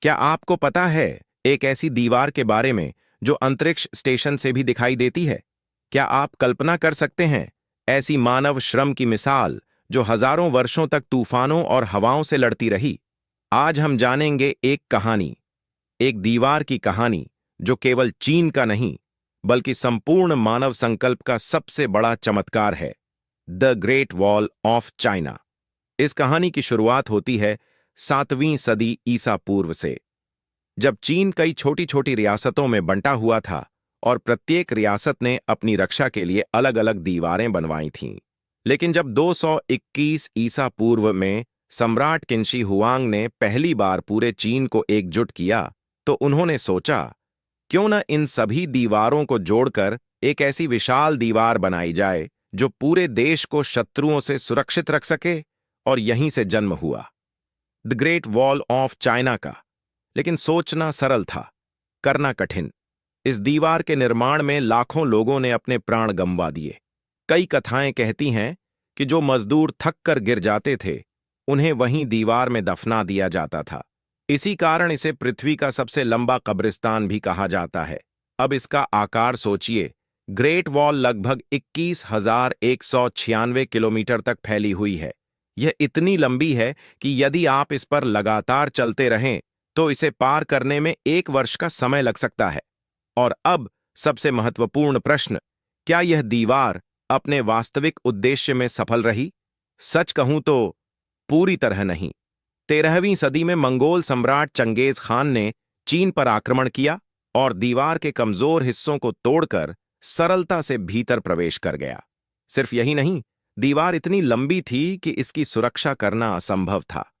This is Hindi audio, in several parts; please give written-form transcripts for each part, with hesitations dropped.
क्या आपको पता है एक ऐसी दीवार के बारे में जो अंतरिक्ष स्टेशन से भी दिखाई देती है? क्या आप कल्पना कर सकते हैं ऐसी मानव श्रम की मिसाल जो हजारों वर्षों तक तूफानों और हवाओं से लड़ती रही? आज हम जानेंगे एक कहानी, एक दीवार की कहानी जो केवल चीन का नहीं बल्कि संपूर्ण मानव संकल्प का सबसे बड़ा चमत्कार है, the great wall of China. इस कहानी की शुरुआत होती है 7वीं सदी ईसा पूर्व से, जब चीन कई छोटी छोटी रियासतों में बंटा हुआ था और प्रत्येक रियासत ने अपनी रक्षा के लिए अलग अलग दीवारें बनवाई थीं। लेकिन जब 221 ईसा पूर्व में सम्राट किनशी हुआंग ने पहली बार पूरे चीन को एकजुट किया, तो उन्होंने सोचा, क्यों न इन सभी दीवारों को जोड़कर एक ऐसी विशाल दीवार बनाई जाए जो पूरे देश को शत्रुओं से सुरक्षित रख सके। और यहीं से जन्म हुआ the great wall of China का। लेकिन सोचना सरल था, करना कठिन। इस दीवार के निर्माण में लाखों लोगों ने अपने प्राण गंवा दिए। कई कथाएं कहती हैं कि जो मजदूर थक कर गिर जाते थे उन्हें वहीं दीवार में दफना दिया जाता था। इसी कारण इसे पृथ्वी का सबसे लंबा कब्रिस्तान भी कहा जाता है। अब इसका आकार सोचिए, ग्रेट वॉल लगभग 21,196 किलोमीटर तक फैली हुई है। यह इतनी लंबी है कि यदि आप इस पर लगातार चलते रहें तो इसे पार करने में 1 वर्ष का समय लग सकता है। और अब सबसे महत्वपूर्ण प्रश्न, क्या यह दीवार अपने वास्तविक उद्देश्य में सफल रही? सच कहूं तो पूरी तरह नहीं। 13वीं सदी में मंगोल सम्राट चंगेज खान ने चीन पर आक्रमण किया और दीवार के कमजोर हिस्सों को तोड़कर सरलता से भीतर प्रवेश कर गया। सिर्फ यही नहीं, दीवार इतनी लंबी थी कि इसकी सुरक्षा करना असंभव था।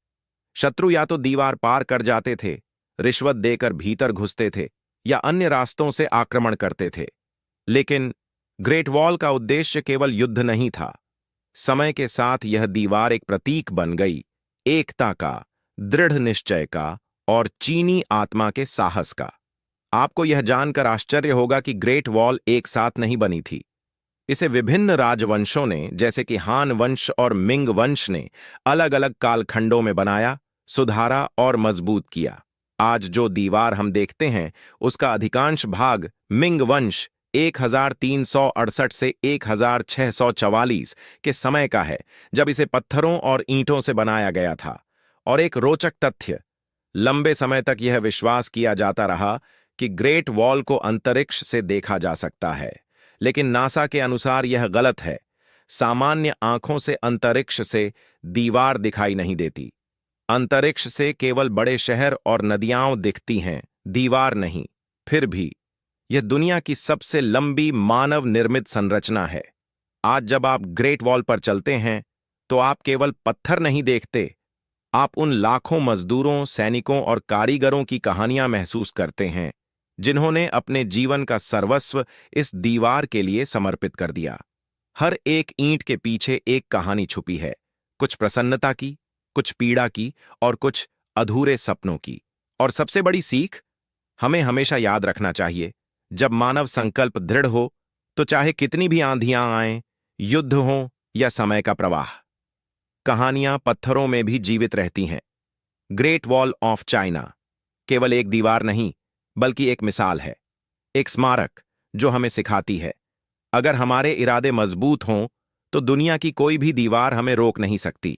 शत्रु या तो दीवार पार कर जाते थे, रिश्वत देकर भीतर घुसते थे या अन्य रास्तों से आक्रमण करते थे। लेकिन ग्रेट वॉल का उद्देश्य केवल युद्ध नहीं था। समय के साथ यह दीवार एक प्रतीक बन गई, एकता का, दृढ़ निश्चय का और चीनी आत्मा के साहस का। आपको यह जानकर आश्चर्य होगा कि ग्रेट वॉल एक साथ नहीं बनी थी। इसे विभिन्न राजवंशों ने, जैसे कि हान वंश और मिंग वंश ने अलग अलग कालखंडों में बनाया, सुधारा और मजबूत किया। आज जो दीवार हम देखते हैं उसका अधिकांश भाग मिंग वंश 1368 से 1644 के समय का है, जब इसे पत्थरों और ईंटों से बनाया गया था। और एक रोचक तथ्य, लंबे समय तक यह विश्वास किया जाता रहा कि ग्रेट वॉल को अंतरिक्ष से देखा जा सकता है। लेकिन नासा के अनुसार यह गलत है। सामान्य आंखों से अंतरिक्ष से दीवार दिखाई नहीं देती। अंतरिक्ष से केवल बड़े शहर और नदियां दिखती हैं, दीवार नहीं। फिर भी यह दुनिया की सबसे लंबी मानव निर्मित संरचना है। आज जब आप ग्रेट वॉल पर चलते हैं तो आप केवल पत्थर नहीं देखते, आप उन लाखों मजदूरों, सैनिकों और कारीगरों की कहानियां महसूस करते हैं जिन्होंने अपने जीवन का सर्वस्व इस दीवार के लिए समर्पित कर दिया। हर एक ईंट के पीछे एक कहानी छुपी है, कुछ प्रसन्नता की, कुछ पीड़ा की और कुछ अधूरे सपनों की। और सबसे बड़ी सीख, हमें हमेशा याद रखना चाहिए, जब मानव संकल्प दृढ़ हो तो चाहे कितनी भी आंधियां आएं, युद्ध हो या समय का प्रवाह, कहानियां पत्थरों में भी जीवित रहती हैं। ग्रेट वॉल ऑफ चाइना केवल एक दीवार नहीं बल्कि एक मिसाल है, एक स्मारक जो हमें सिखाती है, अगर हमारे इरादे मजबूत हों तो दुनिया की कोई भी दीवार हमें रोक नहीं सकती।